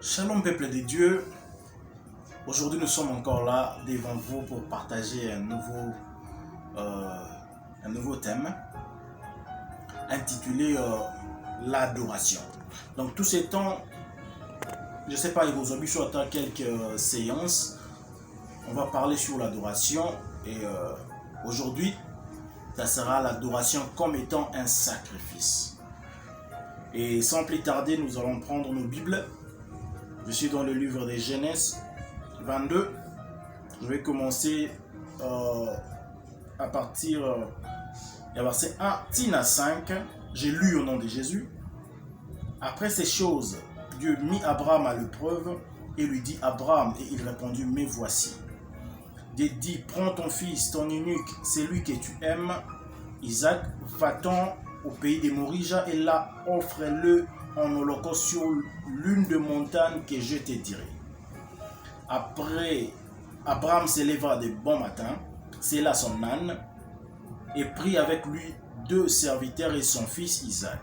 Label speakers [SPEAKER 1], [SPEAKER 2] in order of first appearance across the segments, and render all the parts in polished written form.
[SPEAKER 1] Shalom peuple de Dieu, aujourd'hui nous sommes encore là devant vous pour partager un nouveau thème intitulé l'adoration. Donc tous ces temps, je ne sais pas, il vous a sur quelques séances, on va parler sur l'adoration et aujourd'hui ça sera l'adoration comme étant un sacrifice. Et sans plus tarder, nous allons prendre nos Bibles. Je suis dans le livre de Genèse 22. Je vais commencer à partir du verset 1 à 5. J'ai lu au nom de Jésus. Après ces choses, Dieu mit Abraham à l'épreuve et lui dit: Abraham, et il répondit: me voici. Dieu dit: prends ton fils, ton unique, celui que tu aimes, Isaac, va-t'en au pays de Morija et là offre-le en holocauste sur l'une des montagnes que je te dirai. Après, Abraham s'éleva de bon matin, sella son âne et prit avec lui 2 serviteurs et son fils Isaac.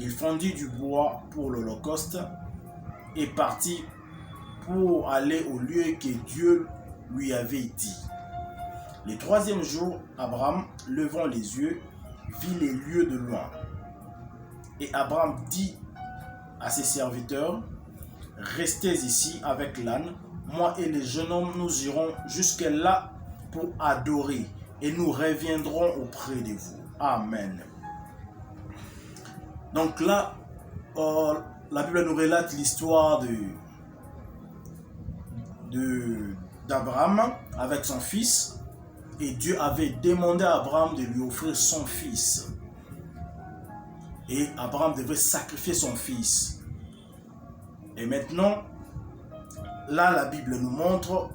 [SPEAKER 1] Il fondit du bois pour l'holocauste et partit pour aller au lieu que Dieu lui avait dit. Le 3e jour, Abraham, levant les yeux, vit les lieux de loin. Et Abraham dit à ses serviteurs: restez ici avec l'âne, moi et les jeunes hommes, nous irons jusque là pour adorer et nous reviendrons auprès de vous. Amen. Donc là, la Bible nous relate l'histoire d'Abraham avec son fils. Et Dieu avait demandé à Abraham de lui offrir son fils. Et Abraham devait sacrifier son fils. Et maintenant, là, la Bible nous montre,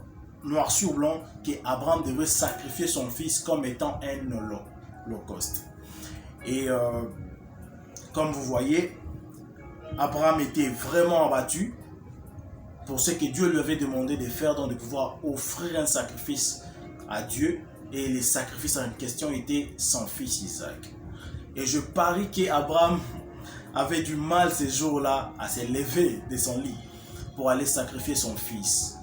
[SPEAKER 1] noir sur blanc, qu'Abraham devait sacrifier son fils comme étant un holocauste. Et comme vous voyez, Abraham était vraiment abattu pour ce que Dieu lui avait demandé de faire, donc de pouvoir offrir un sacrifice à Dieu. Et les sacrifices en question étaient son fils Isaac. Et je parie qu'Abraham avait du mal ces jours-là à se lever de son lit pour aller sacrifier son fils.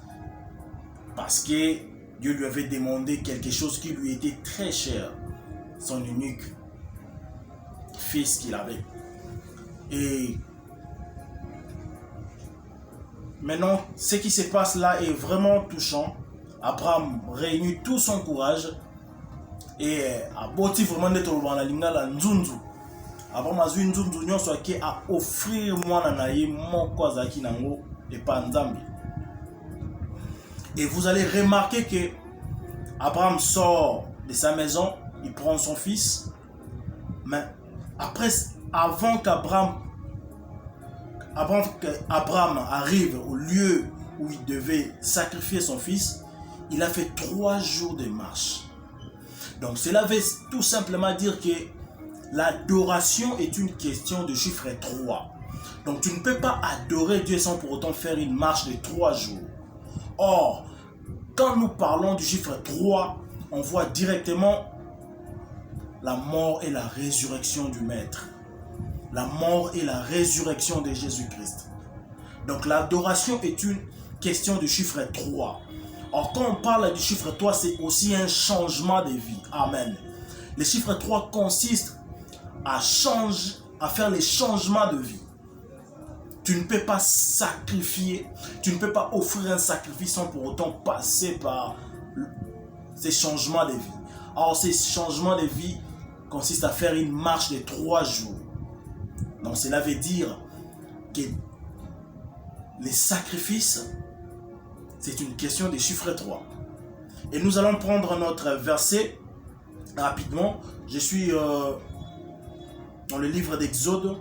[SPEAKER 1] Parce que Dieu lui avait demandé quelque chose qui lui était très cher. Son unique fils qu'il avait. Et maintenant, ce qui se passe là est vraiment touchant. Abraham réunit tout son courage et a boti vraiment d'être dans la ligne la nzunzu. Abraham a eu une nzunzu nyonso qui a offrir mwana na ye moko azaki nango et pas nzambi. Et vous allez remarquer que Abraham sort de sa maison, il prend son fils, mais après, avant qu'Abraham arrive au lieu où il devait sacrifier son fils, il a fait 3 jours de marche. Donc cela veut tout simplement dire que l'adoration est une question de chiffre 3. Donc tu ne peux pas adorer Dieu sans pour autant faire une marche de 3 jours. Or, quand nous parlons du chiffre 3, on voit directement la mort et la résurrection du Maître. La mort et la résurrection de Jésus-Christ. Donc l'adoration est une question de chiffre 3. Or, quand on parle du chiffre 3, c'est aussi un changement de vie. Amen. Le chiffre 3 consiste à faire les changements de vie. Tu ne peux pas sacrifier, tu ne peux pas offrir un sacrifice sans pour autant passer par ces changements de vie. Or, ces changements de vie consistent à faire une marche de 3 jours. Donc, cela veut dire que les sacrifices, c'est une question de chiffre 3. Et nous allons prendre notre verset rapidement. Je suis dans le livre d'Exode.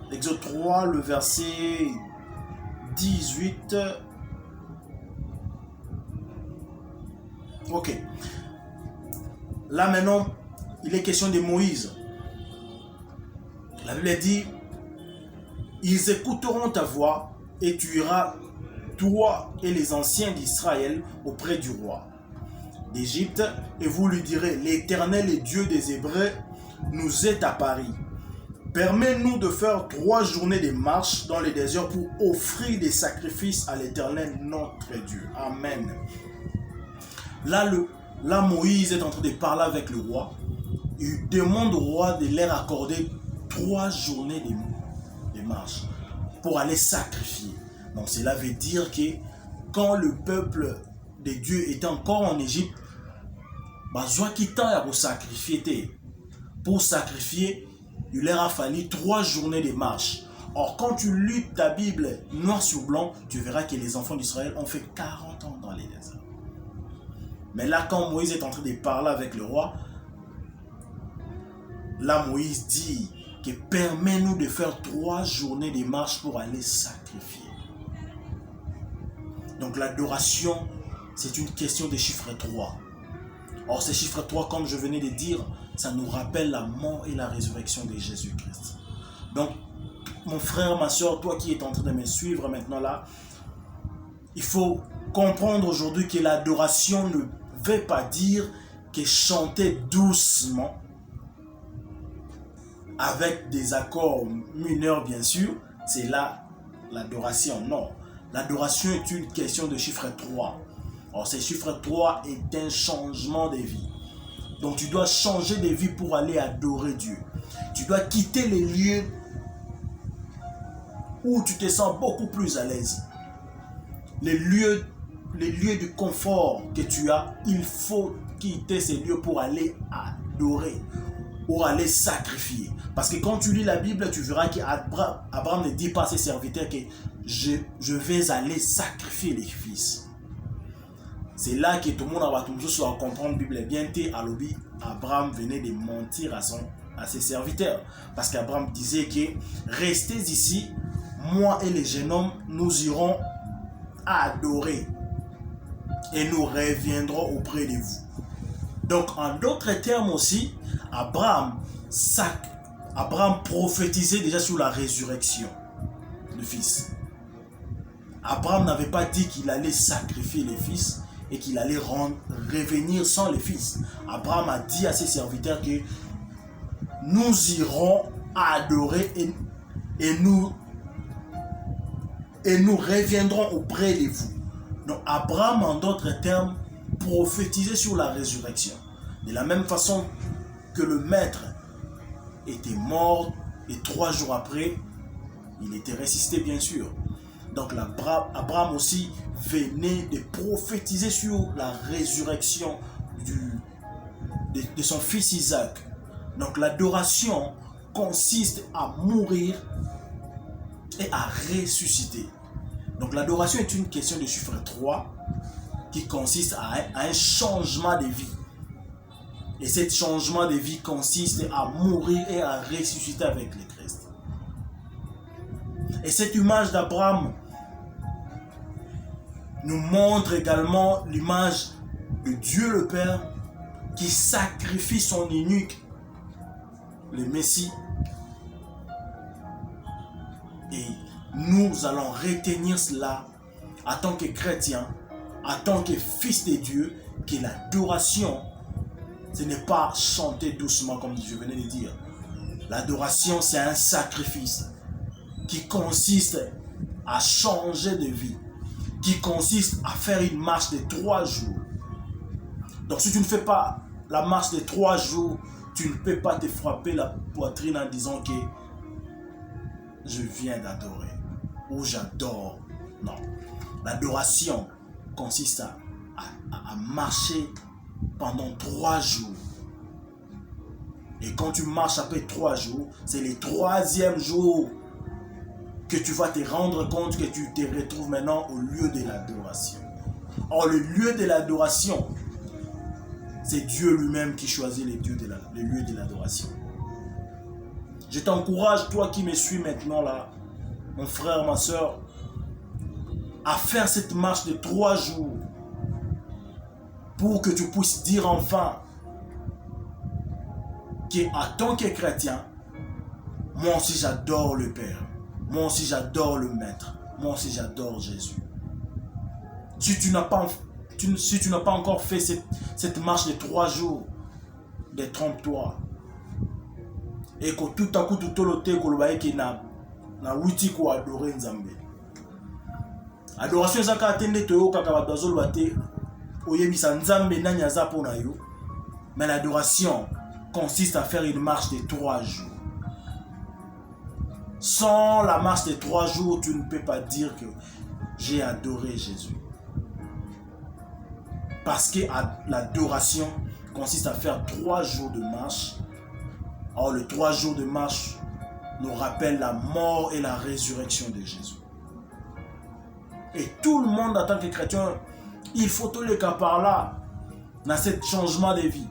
[SPEAKER 1] Exode 3, le verset 18. Ok. Là maintenant, il est question de Moïse. La Bible dit: ils écouteront ta voix et tu iras, toi et les anciens d'Israël, auprès du roi d'Égypte, et vous lui direz: l'Éternel, le Dieu des Hébreux, nous est apparu. Permets-nous de faire 3 journées de marche dans les déserts pour offrir des sacrifices à l'Éternel notre Dieu. Amen. Là, Moïse est en train de parler avec le roi. Il demande au roi de leur accorder 3 journées de marche pour aller sacrifier. Donc cela veut dire que quand le peuple de Dieu était encore en Égypte, pour sacrifier, il leur a fallu 3 journées de marche. Or, quand tu lis ta Bible noir sur blanc, tu verras que les enfants d'Israël ont fait 40 ans dans les déserts. Mais là, quand Moïse est en train de parler avec le roi, là, Moïse dit que permets-nous de faire 3 journées de marche pour aller sacrifier. Donc, l'adoration, c'est une question de chiffre 3. Or, ce chiffre 3, comme je venais de dire, ça nous rappelle la mort et la résurrection de Jésus-Christ. Donc, mon frère, ma soeur, toi qui es en train de me suivre maintenant là, il faut comprendre aujourd'hui que l'adoration ne veut pas dire que chanter doucement, avec des accords mineurs bien sûr, c'est là l'adoration. Non, l'adoration est une question de chiffre 3. Or, ce chiffre 3 est un changement de vie. Donc, tu dois changer de vie pour aller adorer Dieu. Tu dois quitter les lieux où tu te sens beaucoup plus à l'aise. Les lieux de confort que tu as, il faut quitter ces lieux pour aller adorer, pour aller sacrifier. Parce que quand tu lis la Bible, tu verras qu'Abraham ne dit pas à ses serviteurs que je vais aller sacrifier les fils. C'est là que tout le monde va toujours comprendre la Bible bien. Abraham venait de mentir à ses serviteurs. Parce qu'Abraham disait que restez ici, moi et les jeunes hommes, nous irons adorer. Et nous reviendrons auprès de vous. Donc en d'autres termes aussi, Abraham prophétisait déjà sur la résurrection du fils. Abraham n'avait pas dit qu'il allait sacrifier les fils et qu'il allait revenir sans les fils. Abraham a dit à ses serviteurs que nous irons adorer et nous reviendrons auprès de vous. Donc Abraham, en d'autres termes, prophétisait sur la résurrection. De la même façon que le maître était mort et 3 jours après, il était ressuscité bien sûr. Donc Abraham aussi venait de prophétiser sur la résurrection de son fils Isaac. Donc l'adoration consiste à mourir et à ressusciter. Donc l'adoration est une question de chiffre 3 qui consiste à un changement de vie. Et ce changement de vie consiste à mourir et à ressusciter avec le Christ. Et cette image d'Abraham nous montre également l'image de Dieu le Père qui sacrifie son unique, le Messie. Et nous allons retenir cela en tant que chrétiens, en tant que fils de Dieu, que l'adoration, ce n'est pas chanter doucement comme je venais de dire. L'adoration, c'est un sacrifice qui consiste à changer de vie, qui consiste à faire une marche de 3 jours. Donc si tu ne fais pas la marche de 3 jours, tu ne peux pas te frapper la poitrine en disant que je viens d'adorer ou j'adore. Non. L'adoration consiste à marcher pendant 3 jours. Et quand tu marches après 3 jours, c'est le 3e jour que tu vas te rendre compte que tu te retrouves maintenant au lieu de l'adoration. Or, le lieu de l'adoration, c'est Dieu lui-même qui choisit le lieu de l'adoration. Je t'encourage, toi qui me suis maintenant là, mon frère, ma soeur, à faire cette marche de 3 jours pour que tu puisses dire enfin qu'en tant que chrétien, moi aussi j'adore le Père, moi aussi j'adore le Maître, moi aussi j'adore Jésus. Si tu n'as pas encore fait cette marche de 3 jours, détrompe-toi. et que tout à coup tout le temps que qui na witi ko adorer Nzambe. Adoration ezaka atende to kaka ba bazolo bate oyebisa Nzambe nani aza pona yo. Mais l'adoration consiste à faire une marche de 3 jours. Sans la marche de 3 jours, tu ne peux pas dire que j'ai adoré Jésus. Parce que l'adoration consiste à faire 3 jours de marche. Or, les 3 jours de marche nous rappellent la mort et la résurrection de Jésus. Et tout le monde, en tant que chrétien, il faut tout le cas par là, dans ce changement de vie.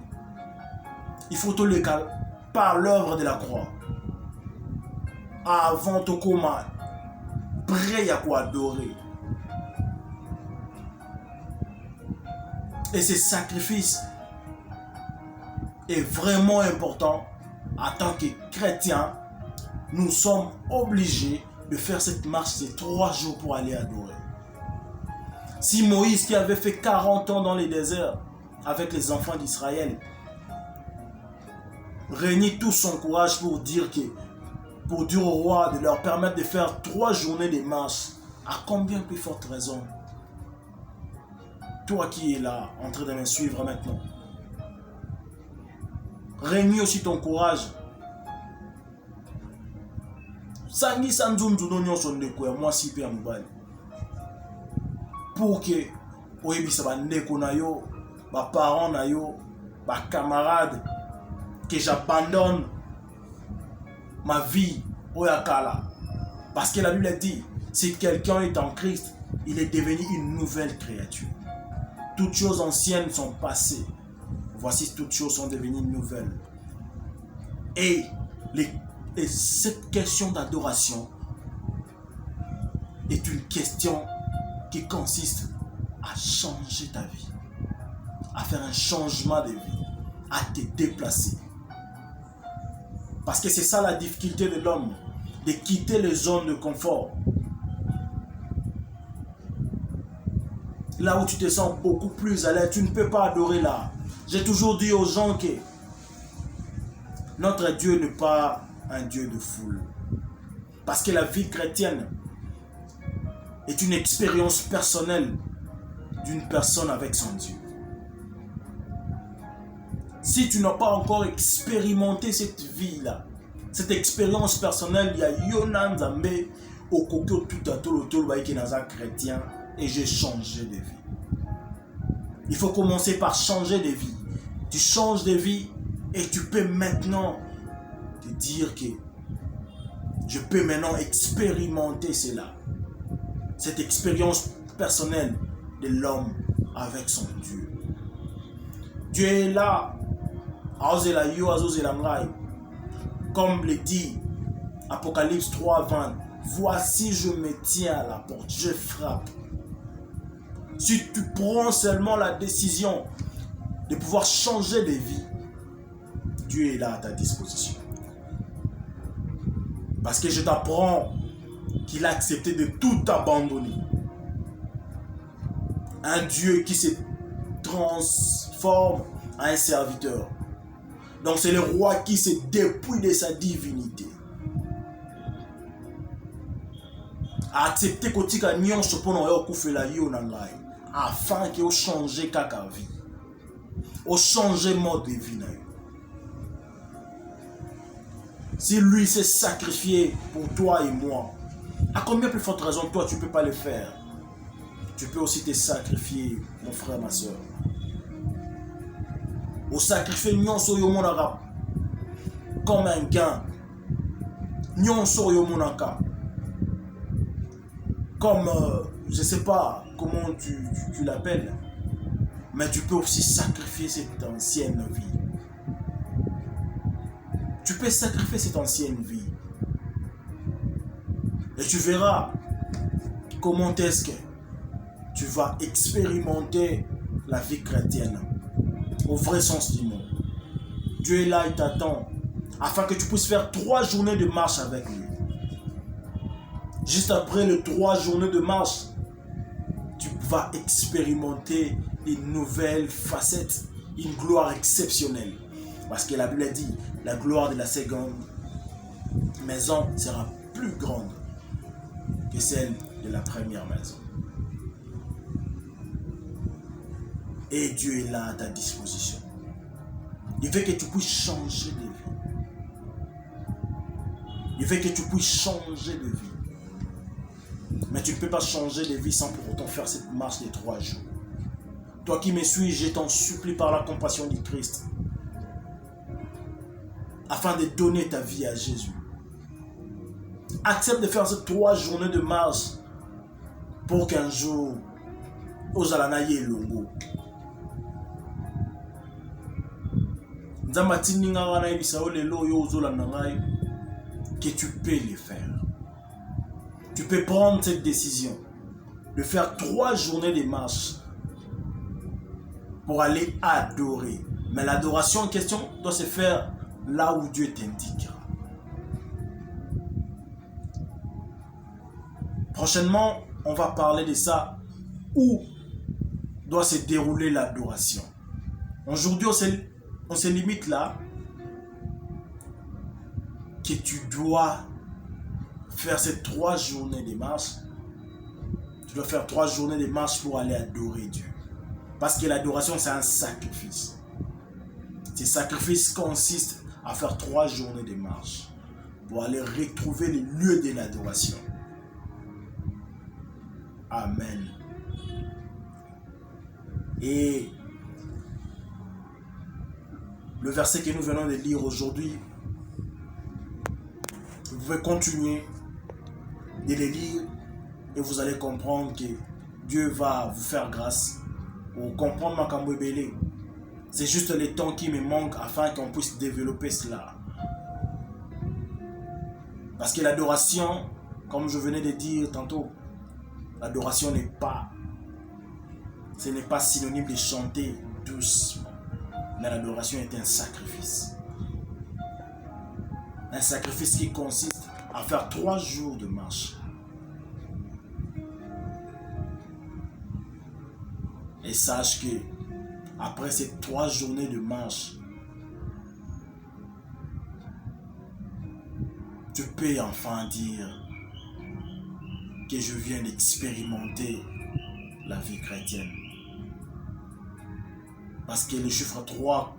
[SPEAKER 1] Il faut tout le cas par l'œuvre de la croix. Avant tout comment, prêt à quoi adorer. Et ce sacrifice est vraiment important. En tant que chrétien, nous sommes obligés de faire cette marche de 3 jours pour aller adorer. Si Moïse, qui avait fait 40 ans dans les déserts avec les enfants d'Israël, réunit tout son courage pour dire au roi de leur permettre de faire 3 journées de marche, à combien plus forte raison toi qui es là en train de me suivre maintenant, réunis aussi ton courage. Sangi sanzunzu no nyonso ndeko ya mwasi pe ya mobali pour que oyebisa bandeko na yo, ba parents na yo, ba camarades, que j'abandonne ma vie oyakala. Parce que la Bible dit, si quelqu'un est en Christ, il est devenu une nouvelle créature. Toutes choses anciennes sont passées. Voici, toutes choses sont devenues nouvelles. Et cette question d'adoration est une question qui consiste à changer ta vie, à faire un changement de vie, à te déplacer. Parce que c'est ça la difficulté de l'homme, de quitter les zones de confort. Là où tu te sens beaucoup plus à l'aise, tu ne peux pas adorer là. J'ai toujours dit aux gens que notre Dieu n'est pas un Dieu de foule. Parce que la vie chrétienne est une expérience personnelle d'une personne avec son Dieu. Si tu n'as pas encore expérimenté cette vie-là, cette expérience personnelle, il y a Yonan Nzambe au coco tout à tout le qui est dans un chrétien et j'ai changé de vie. Il faut commencer par changer de vie. Tu changes de vie et tu peux maintenant te dire que je peux maintenant expérimenter cela. Cette expérience personnelle de l'homme avec son Dieu. Dieu est là. Comme le dit Apocalypse 3:20, voici je me tiens à la porte, je frappe. Si tu prends seulement la décision de pouvoir changer de vie, Dieu est là à ta disposition. Parce que je t'apprends qu'il a accepté de tout abandonner. Un Dieu qui se transforme en un serviteur. Donc c'est le roi qui se dépouille de sa divinité. A accepté que tu as nyonso pour nous kufela yo nangai afin que o changer kaka vie. O changer mode de vie na yo. Si lui s'est sacrifié pour toi et moi, à combien plus forte raison toi tu ne peux pas le faire? Tu peux aussi te sacrifier, mon frère, ma soeur. Au sacrifier nyonso yo monaka comme un gain. Nyonso yo monaka comme je sais pas comment tu l'appelles, mais tu peux aussi sacrifier cette ancienne vie. Tu peux sacrifier cette ancienne vie. Et tu verras comment est-ce que tu vas expérimenter la vie chrétienne au vrai sens du mot. Dieu est là, il t'attend afin que tu puisses faire 3 journées de marche avec lui. Juste après les 3 journées de marche, tu vas expérimenter une nouvelle facette, une gloire exceptionnelle. Parce que la Bible dit, la gloire de la seconde maison sera plus grande que celle de la première maison. Et Dieu est là à ta disposition. Il veut que tu puisses changer de vie. Il veut que tu puisses changer de vie. Mais tu ne peux pas changer de vie sans pour autant faire cette marche de 3 jours. Toi qui me suis, je t'en supplie par la compassion du Christ, afin de donner ta vie à Jésus. Accepte de faire ces 3 journées de marche pour qu'un jour, Ozalanaye et Longo. Que tu peux le faire. Tu peux prendre cette décision de faire 3 journées de marche pour aller adorer. Mais l'adoration en question doit se faire là où Dieu t'indiquera. Prochainement, on va parler de ça, où doit se dérouler l'adoration. Aujourd'hui, on se limite là, que tu dois faire ces 3 journées de marche. Tu dois faire 3 journées de marche pour aller adorer Dieu. Parce que l'adoration, c'est un sacrifice. Ce sacrifice consiste à faire 3 journées de marche pour aller retrouver les lieux de l'adoration. Amen. Et le verset que nous venons de lire aujourd'hui, vous pouvez continuer de le lire et vous allez comprendre que Dieu va vous faire grâce pour comprendre ma Kambouébélé. C'est juste le temps qui me manque afin qu'on puisse développer cela. Parce que l'adoration, comme je venais de dire tantôt, l'adoration ce n'est pas synonyme de chanter doucement. Mais l'adoration est un sacrifice. Un sacrifice qui consiste à faire 3 jours de marche. Et sache que après ces 3 journées de marche, tu peux enfin dire que je viens d'expérimenter la vie chrétienne. Parce que le chiffre 3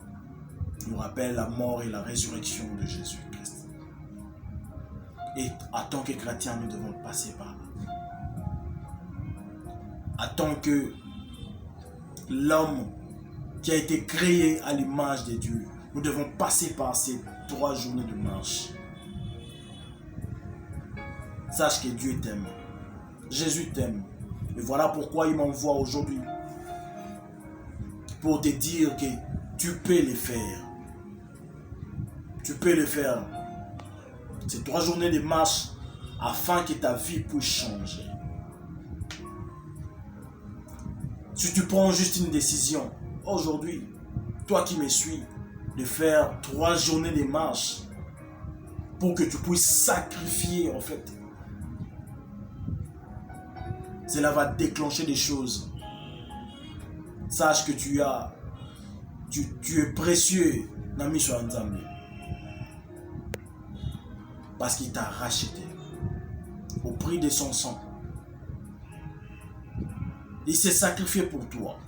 [SPEAKER 1] nous rappelle la mort et la résurrection de Jésus-Christ. Et en tant que chrétiens, nous devons passer par là. En tant que l'homme qui a été créé à l'image de Dieu, nous devons passer par ces 3 journées de marche. Sache que Dieu t'aime. Jésus t'aime. Et voilà pourquoi il m'envoie aujourd'hui. Pour te dire que tu peux le faire. Tu peux le faire. Ces 3 journées de marche afin que ta vie puisse changer. Si tu prends juste une décision aujourd'hui, toi qui me suis, de faire 3 journées de marche pour que tu puisses sacrifier en fait, cela va déclencher des choses. Sache que tu es précieux dans Mission Nzambe. Parce qu'il t'a racheté au prix de son sang. Il s'est sacrifié pour toi.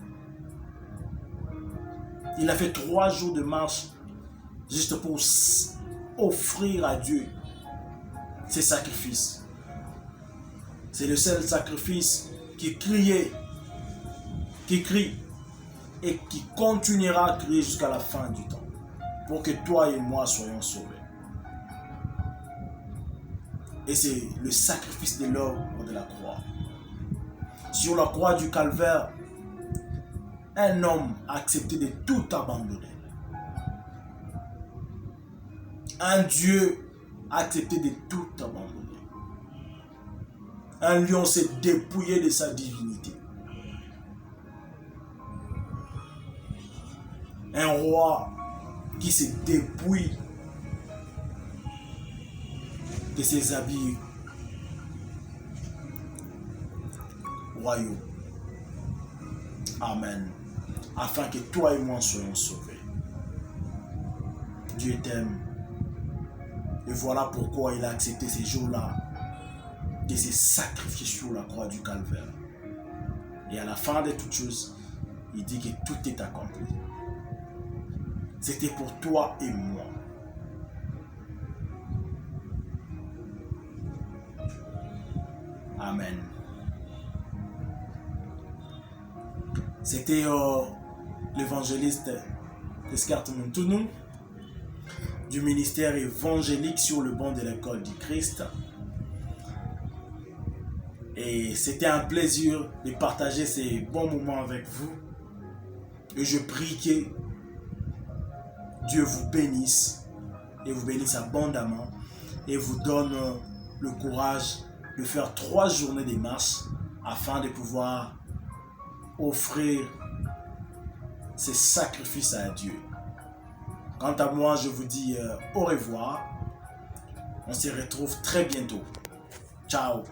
[SPEAKER 1] Il a fait 3 jours de marche juste pour offrir à Dieu ses sacrifices. C'est le seul sacrifice qui crie et qui continuera à crier jusqu'à la fin du temps pour que toi et moi soyons sauvés. Et c'est le sacrifice de l'œuvre de la croix. Sur la croix du calvaire, un homme a accepté de tout abandonner. Un Dieu a accepté de tout abandonner. Un lion s'est dépouillé de sa divinité. Un roi qui se dépouille de ses habits royaux. Amen. Afin que toi et moi soyons sauvés. Dieu t'aime. Et Et voilà pourquoi il a accepté ces jours-là de se sacrifier sur la croix du calvaire. Et à la fin de toutes choses, il dit que tout est accompli. C'était pour toi et moi. Amen. C'était l'évangéliste Descartes Montounou du ministère évangélique sur le banc de l'école du Christ. Et c'était un plaisir de partager ces bons moments avec vous. Et je prie que Dieu vous bénisse et vous bénisse abondamment et vous donne le courage de faire 3 journées de marche afin de pouvoir offrir ces sacrifices à Dieu. Quant à moi, je vous dis au revoir. On se retrouve très bientôt. Ciao.